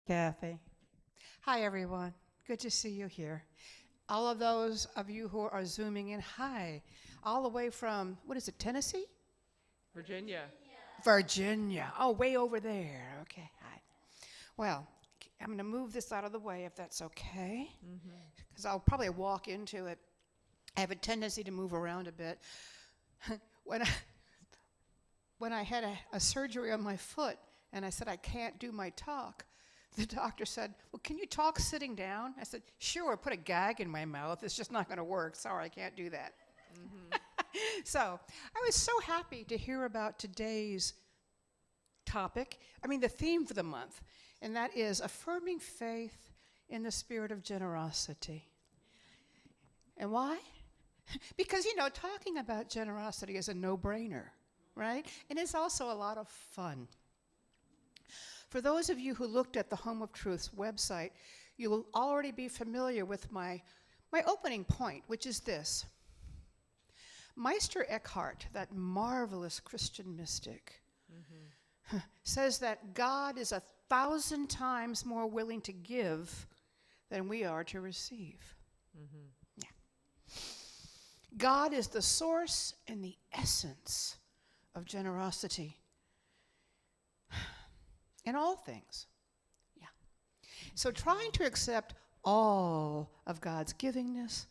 Kathy. Hi, everyone. Good to see you here. All of those of you who are Zooming in, hi. All the way from, what is it, Tennessee? Virginia. Virginia. Oh, way over there. Okay, hi. Well, I'm going to move this out of the way if that's okay, because I'll probably walk into it. I have a tendency to move around a bit. When I had a surgery on my foot and I said I can't do my talk, the doctor said, well, can you talk sitting down? I said, sure, put a gag in my mouth. It's just not going to work. Sorry, I can't do that. So I was so happy to hear about today's topic, the theme for the month, and that is affirming faith in the spirit of generosity. And why? Because, talking about generosity is a no-brainer, right? And it's also a lot of fun. For those of you who looked at the Home of Truth's website, you will already be familiar with my opening point, which is this. Meister Eckhart, that marvelous Christian mystic, says that God is 1,000 times more willing to give than we are to receive. Yeah. God is the source and the essence of generosity in all things. Yeah. So trying to accept all of God's givingness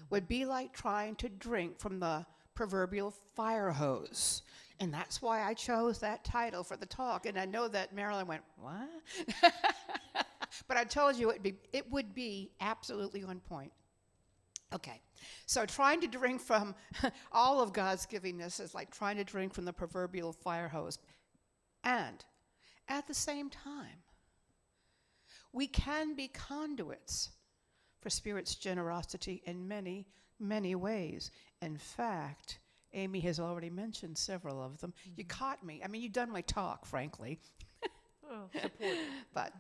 would be like trying to drink from the proverbial fire hose. And that's why I chose that title for the talk. And I know that Marilyn went, what? But I told you it would be absolutely on point. Okay, so trying to drink from all of God's givingness is like trying to drink from the proverbial fire hose. And at the same time, we can be conduits for Spirit's generosity in many, many ways. In fact, Amy has already mentioned several of them. You caught me. You've done my talk, frankly. Support. But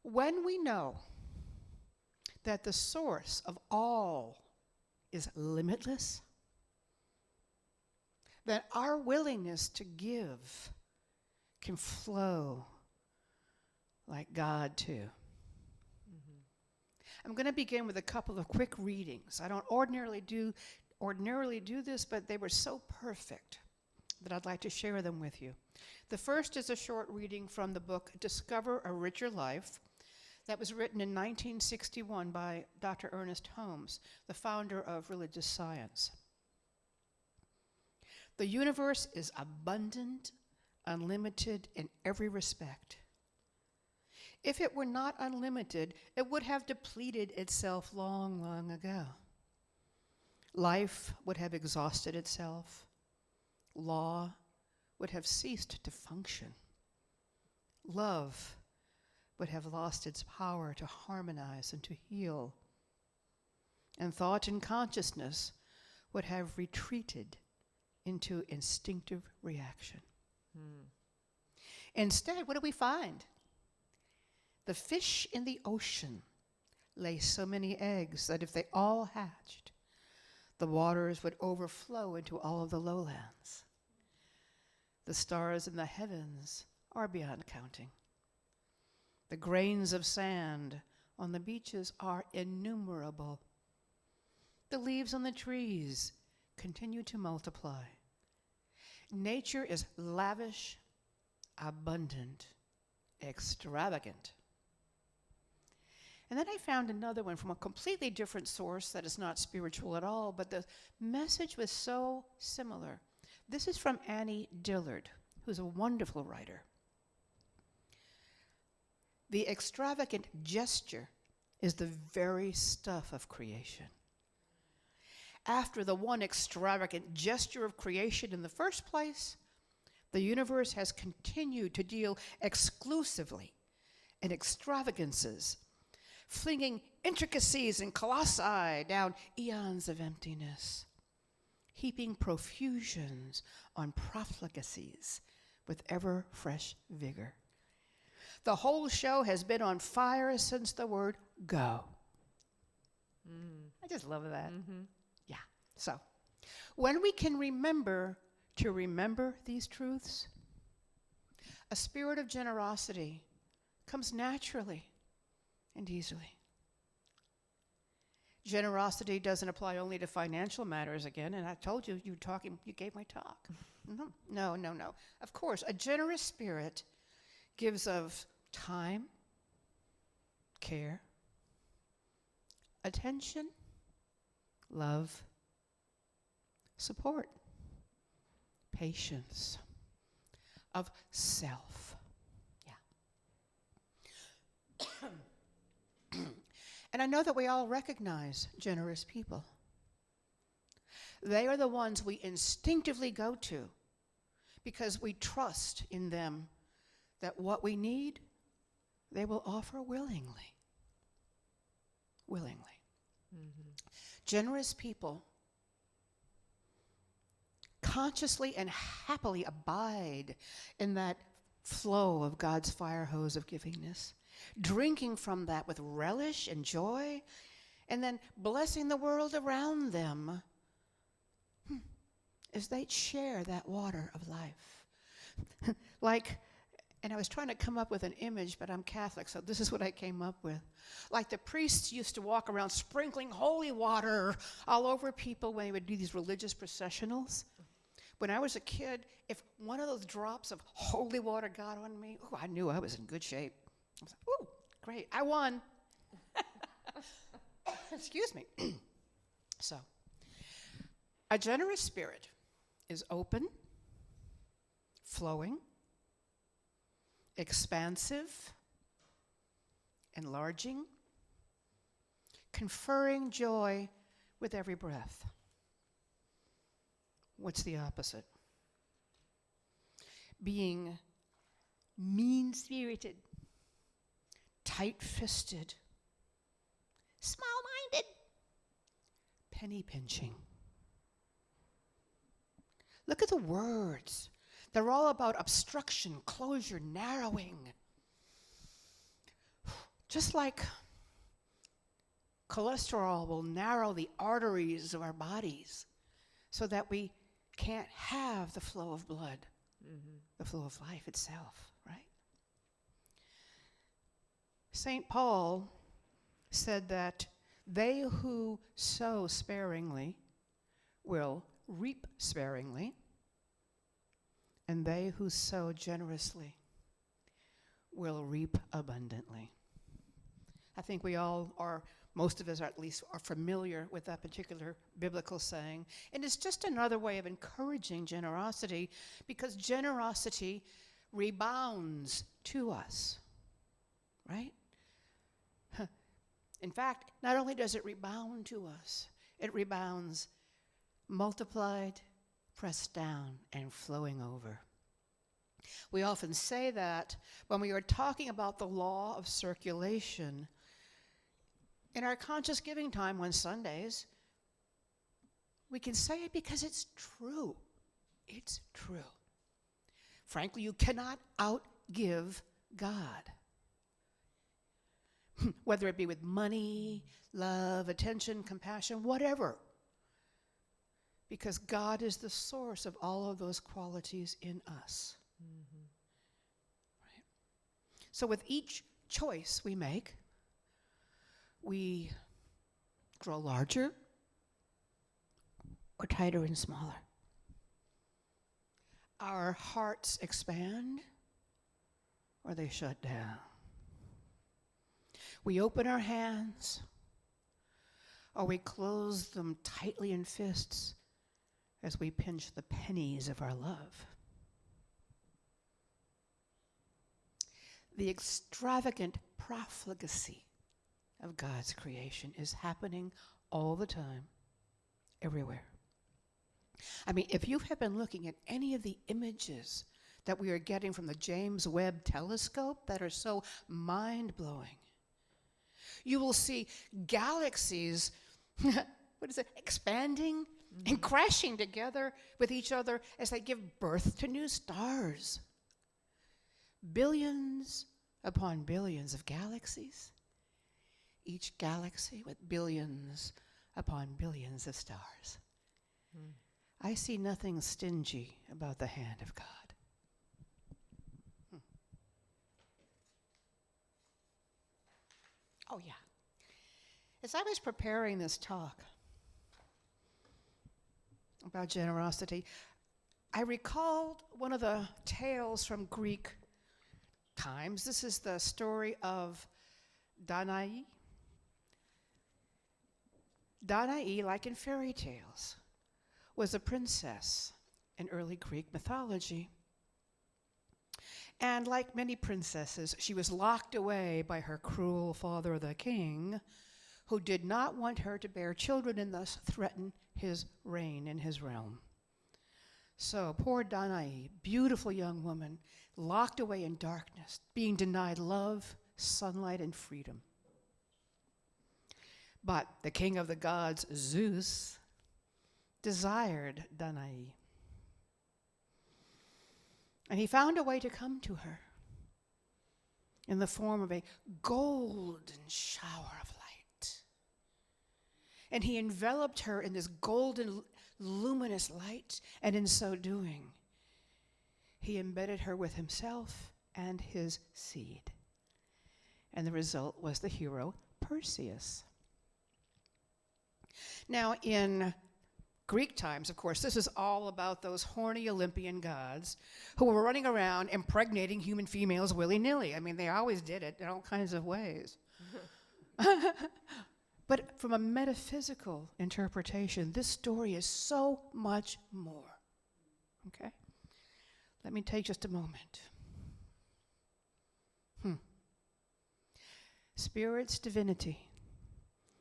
when we know that the source of all is limitless, that our willingness to give can flow like God too. I'm going to begin with a couple of quick readings. I don't ordinarily do this, but they were so perfect that I'd like to share them with you. The first is a short reading from the book Discover a Richer Life that was written in 1961 by Dr. Ernest Holmes, the founder of religious science. The universe is abundant, unlimited in every respect. If it were not unlimited, it would have depleted itself long, long ago. Life would have exhausted itself. Law would have ceased to function. Love would have lost its power to harmonize and to heal. And thought and consciousness would have retreated into instinctive reaction. Instead, what do we find? The fish in the ocean lay so many eggs that if they all hatched, the waters would overflow into all of the lowlands. The stars in the heavens are beyond counting. The grains of sand on the beaches are innumerable. The leaves on the trees continue to multiply. Nature is lavish, abundant, extravagant. And then I found another one from a completely different source that is not spiritual at all, but the message was so similar. This is from Annie Dillard, who's a wonderful writer. The extravagant gesture is the very stuff of creation. After the one extravagant gesture of creation in the first place, the universe has continued to deal exclusively in extravagances, flinging intricacies and colossi down eons of emptiness, heaping profusions on profligacies with ever fresh vigor. The whole show has been on fire since the word go. I just love that. Yeah. So, when we can remember to remember these truths, a spirit of generosity comes naturally and easily. Generosity doesn't apply only to financial matters again, and I told you, you gave my talk. No. Of course, a generous spirit gives of time, care, attention, love, support, patience, of self. Yeah. And I know that we all recognize generous people. They are the ones we instinctively go to because we trust in them that what we need, they will offer willingly. Willingly. Mm-hmm. Generous people consciously and happily abide in that flow of God's fire hose of givingness, drinking from that with relish and joy, and then blessing the world around them as they share that water of life. And I was trying to come up with an image, but I'm Catholic, so this is what I came up with. Like the priests used to walk around sprinkling holy water all over people when they would do these religious processionals. When I was a kid, if one of those drops of holy water got on me, I knew I was in good shape. I was like, great, I won. Excuse me. So, a generous spirit is open, flowing, expansive, enlarging, conferring joy with every breath. What's the opposite? Being mean-spirited, tight-fisted, small-minded, penny-pinching. Look at the words. They're all about obstruction, closure, narrowing. Just like cholesterol will narrow the arteries of our bodies so that we can't have the flow of blood, the flow of life itself, right? St. Paul said that they who sow sparingly will reap sparingly, and they who sow generously will reap abundantly. I think we all are, most of us at least, are familiar with that particular biblical saying. And it's just another way of encouraging generosity, because generosity rebounds to us, right? In fact, not only does it rebound to us, it rebounds multiplied, pressed down, and flowing over. We often say that when we are talking about the law of circulation. In our conscious giving time on Sundays, we can say it because it's true. It's true. Frankly, you cannot outgive God. Whether it be with money, love, attention, compassion, whatever. Because God is the source of all of those qualities in us. Mm-hmm. Right? So with each choice we make, we grow larger or tighter and smaller. Our hearts expand or they shut down. We open our hands or we close them tightly in fists as we pinch the pennies of our love. The extravagant profligacy of God's creation is happening all the time, everywhere. I mean, if you have been looking at any of the images that we are getting from the James Webb telescope that are so mind-blowing, you will see galaxies, expanding and crashing together with each other as they give birth to new stars. Billions upon billions of galaxies, each galaxy with billions upon billions of stars. I see nothing stingy about the hand of God. Oh, yeah. As I was preparing this talk about generosity, I recalled one of the tales from Greek times. This is the story of Danae. Danae, like in fairy tales, was a princess in early Greek mythology. And like many princesses, she was locked away by her cruel father, the king, who did not want her to bear children and thus threaten his reign in his realm. So poor Danae, beautiful young woman, locked away in darkness, being denied love, sunlight, and freedom. But the king of the gods, Zeus, desired Danae. And he found a way to come to her in the form of a golden shower of light. And he enveloped her in this golden, luminous light, and in so doing, he embedded her with himself and his seed. And the result was the hero Perseus. Now, in Greek times, of course, this is all about those horny Olympian gods who were running around impregnating human females willy-nilly. I mean, they always did it in all kinds of ways. But from a metaphysical interpretation, this story is so much more. Okay? Let me take just a moment. Spirit's divinity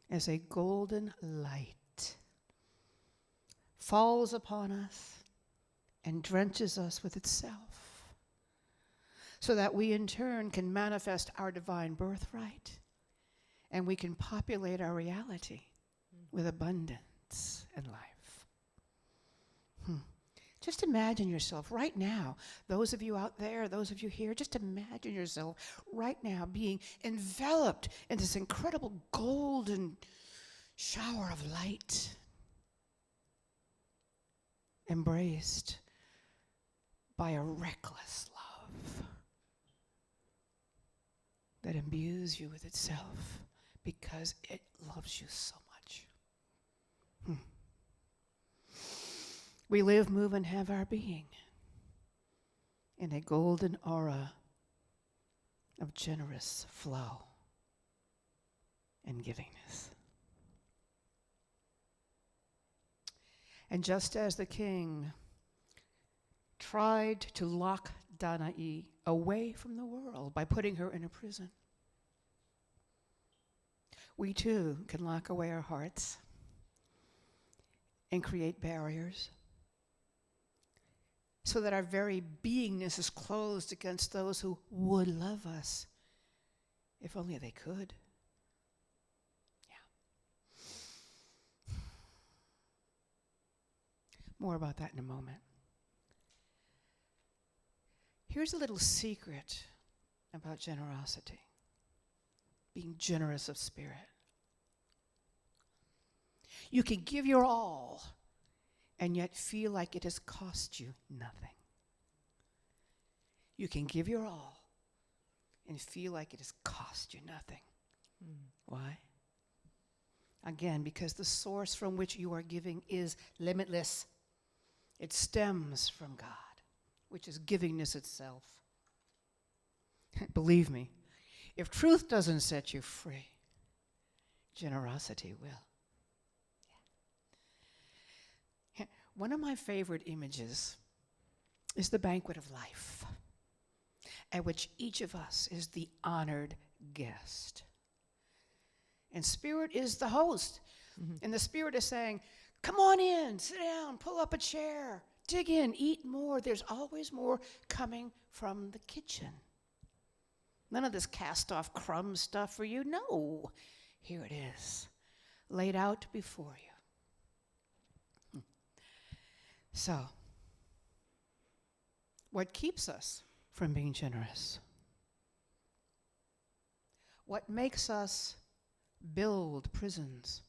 as a golden light falls upon us and drenches us with itself, so that we in turn can manifest our divine birthright and we can populate our reality with abundance and life. Just imagine yourself right now, those of you out there, those of you here, just imagine yourself right now being enveloped in this incredible golden shower of light, embraced by a reckless love that imbues you with itself because it loves you so much. We live, move, and have our being in a golden aura of generous flow and givingness. And just as the king tried to lock Danae away from the world by putting her in a prison, we too can lock away our hearts and create barriers so that our very beingness is closed against those who would love us, if only they could. Yeah. More about that in a moment. Here's a little secret about generosity, being generous of spirit. You can give your all and yet feel like it has cost you nothing. You can give your all and feel like it has cost you nothing. Why? Again, because the source from which you are giving is limitless. It stems from God, which is givingness itself. Believe me, if truth doesn't set you free, generosity will. One of my favorite images is the Banquet of Life, at which each of us is the honored guest. And Spirit is the host. And the Spirit is saying, come on in, sit down, pull up a chair, dig in, eat more. There's always more coming from the kitchen. None of this cast-off crumb stuff for you. No, here it is, laid out before you. So, what keeps us from being generous? What makes us build prisons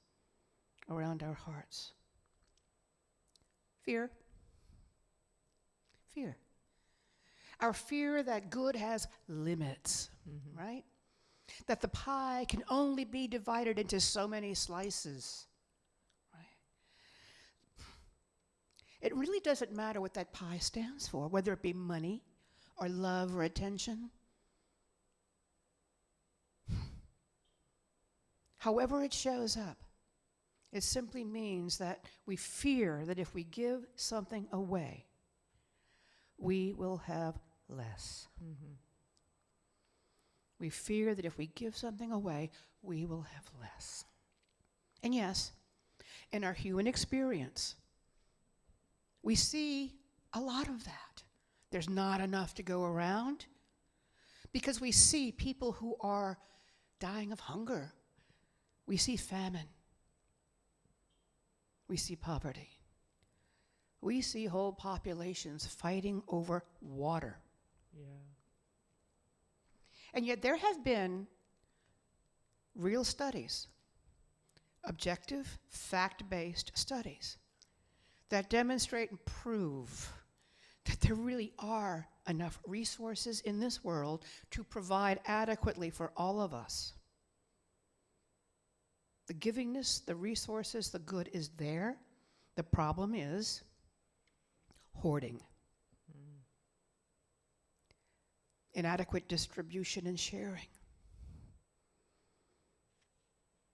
around our hearts? Fear. Fear. Our fear that good has limits, right? that the pie can only be divided into so many slices. Right? It really doesn't matter what that pie stands for, whether it be money or love or attention. However it shows up, it simply means that we fear that if we give something away, we will have less. Mm-hmm. We fear that if we give something away, we will have less. And yes, in our human experience, we see a lot of that. There's not enough to go around because we see people who are dying of hunger. We see famine. We see poverty. We see whole populations fighting over water. Yeah. And yet there have been real studies, objective, fact-based studies, that demonstrate and prove that there really are enough resources in this world to provide adequately for all of us. The givingness, the resources, the good is there. The problem is hoarding. Inadequate distribution and sharing.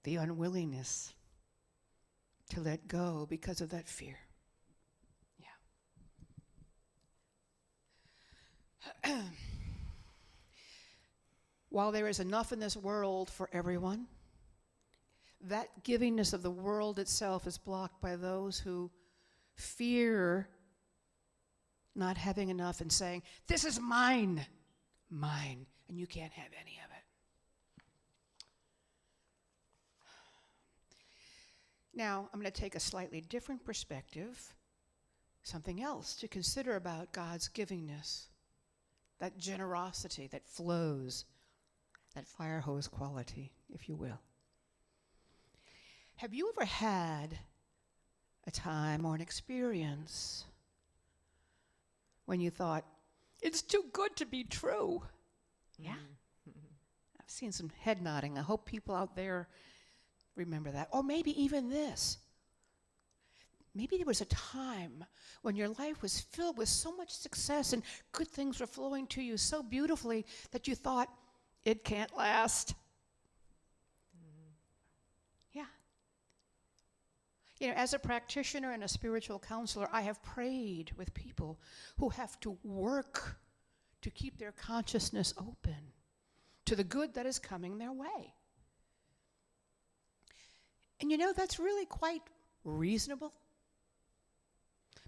The unwillingness to let go because of that fear. Yeah. While there is enough in this world for everyone, that givingness of the world itself is blocked by those who fear not having enough and saying, "This is mine. Mine, and you can't have any of it." Now, I'm going to take a slightly different perspective, something else to consider about God's givingness, that generosity that flows, that fire hose quality, if you will. Have you ever had a time or an experience when you thought, "It's too good to be true"? Yeah? I've seen some head nodding. I hope people out there remember that. Or maybe even this. Maybe there was a time when your life was filled with so much success and good things were flowing to you so beautifully that you thought, "It can't last." Yeah. You know, as a practitioner and a spiritual counselor, I have prayed with people who have to work to keep their consciousness open to the good that is coming their way. And you know, that's really quite reasonable,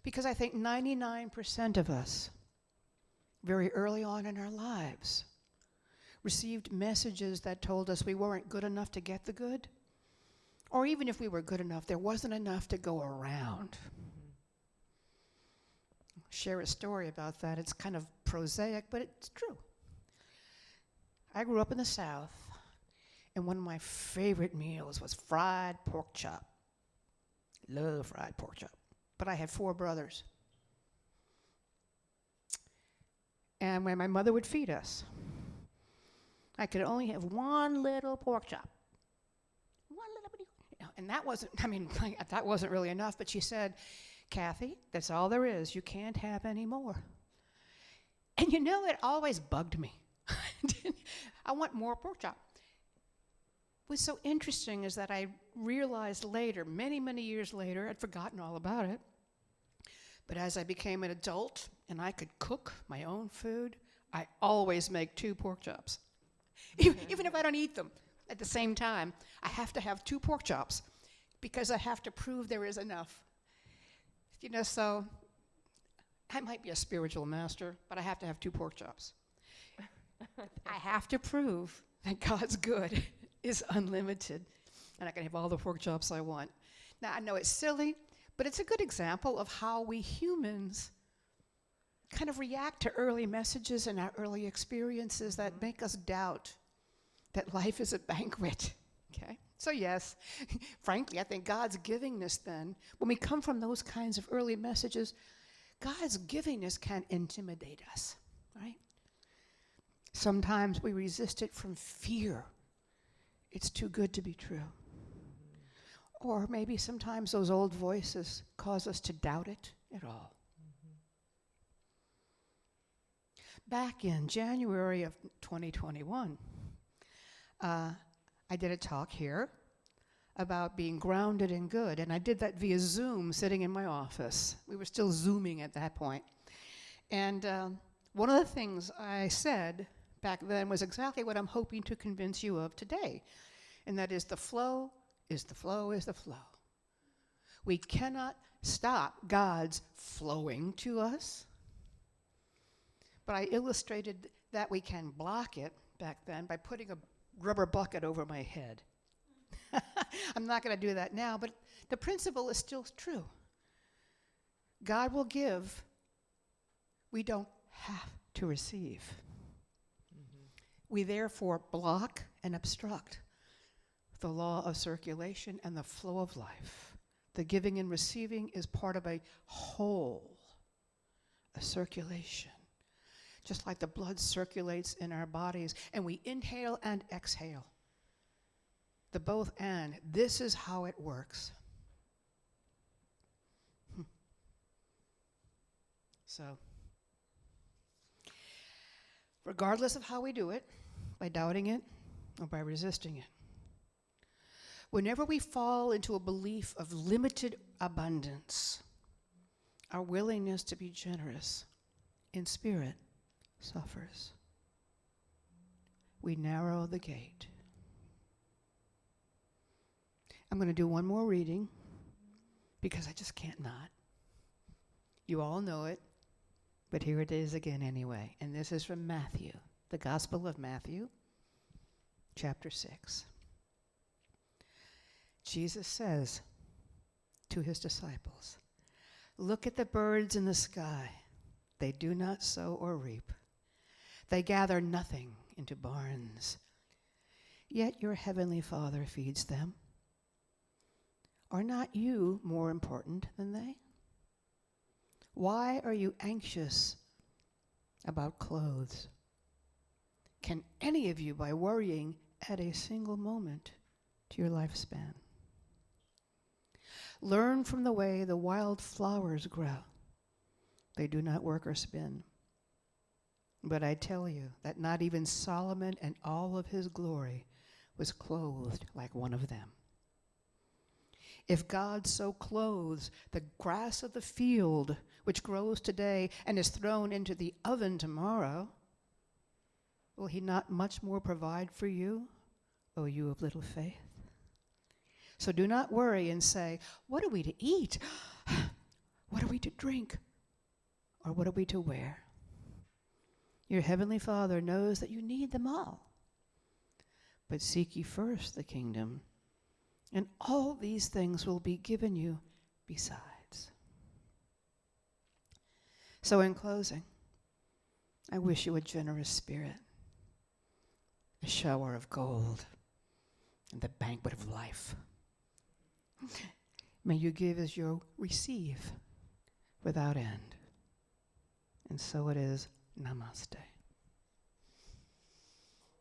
because I think 99% of us, very early on in our lives, received messages that told us we weren't good enough to get the good, or even if we were good enough, there wasn't enough to go around. I'll share a story about that. It's kind of prosaic, but it's true. I grew up in the South, and one of my favorite meals was fried pork chop. Love fried pork chop. But I had 4 brothers. And when my mother would feed us, I could only have one little pork chop. And that wasn't, that wasn't really enough, but she said, "Kathy, that's all there is. You can't have any more." And you know, it always bugged me. I want more pork chop. What's so interesting is that I realized later, many, many years later, I'd forgotten all about it. But as I became an adult and I could cook my own food, I always make 2 pork chops. Even if I don't eat them at the same time, I have to have 2 pork chops because I have to prove there is enough. You know, so I might be a spiritual master, but I have to have 2 pork chops. I have to prove that God's good is unlimited, and I can have all the pork chops I want. Now, I know it's silly, but it's a good example of how we humans kind of react to early messages and our early experiences that make us doubt that life is a banquet, okay? So yes, frankly, I think God's givingness then, when we come from those kinds of early messages, God's givingness can intimidate us, right? Sometimes we resist it from fear it's too good to be true. Or maybe sometimes those old voices cause us to doubt it at all. Back in January of 2021, I did a talk here about being grounded in good, and I did that via Zoom sitting in my office. We were still Zooming at that point. And one of the things I said back then was exactly what I'm hoping to convince you of today, and that is the flow is the flow is the flow. We cannot stop God's flowing to us, but I illustrated that we can block it back then by putting a rubber bucket over my head. I'm not going to do that now, but the principle is still true. God will give. We don't have to receive. We therefore block and obstruct the law of circulation and the flow of life. The giving and receiving is part of a whole, a circulation. Just like the blood circulates in our bodies, and we inhale and exhale. The both and. This is how it works. So, regardless of how we do it, by doubting it or by resisting it, whenever we fall into a belief of limited abundance, our willingness to be generous in spirit suffers. We narrow the gate. I'm going to do one more reading because I just can't not. You all know it, but here it is again anyway. And this is from Matthew, the Gospel of Matthew, chapter 6. Jesus says to his disciples, "Look at the birds in the sky. They do not sow or reap. They gather nothing into barns. Yet your heavenly Father feeds them. Are not you more important than they? Why are you anxious about clothes? Can any of you, by worrying, add a single moment to your lifespan? Learn from the way the wild flowers grow. They do not work or spin. But I tell you that not even Solomon in all of his glory was clothed like one of them. If God so clothes the grass of the field, which grows today and is thrown into the oven tomorrow, will he not much more provide for you, O you of little faith? So do not worry and say, what are we to eat? What are we to drink? Or what are we to wear? Your heavenly Father knows that you need them all. But seek ye first the kingdom, and all these things will be given you besides." So in closing, I wish you a generous spirit, a shower of gold, and the banquet of life. May you give as you receive without end. And so it is. Namaste.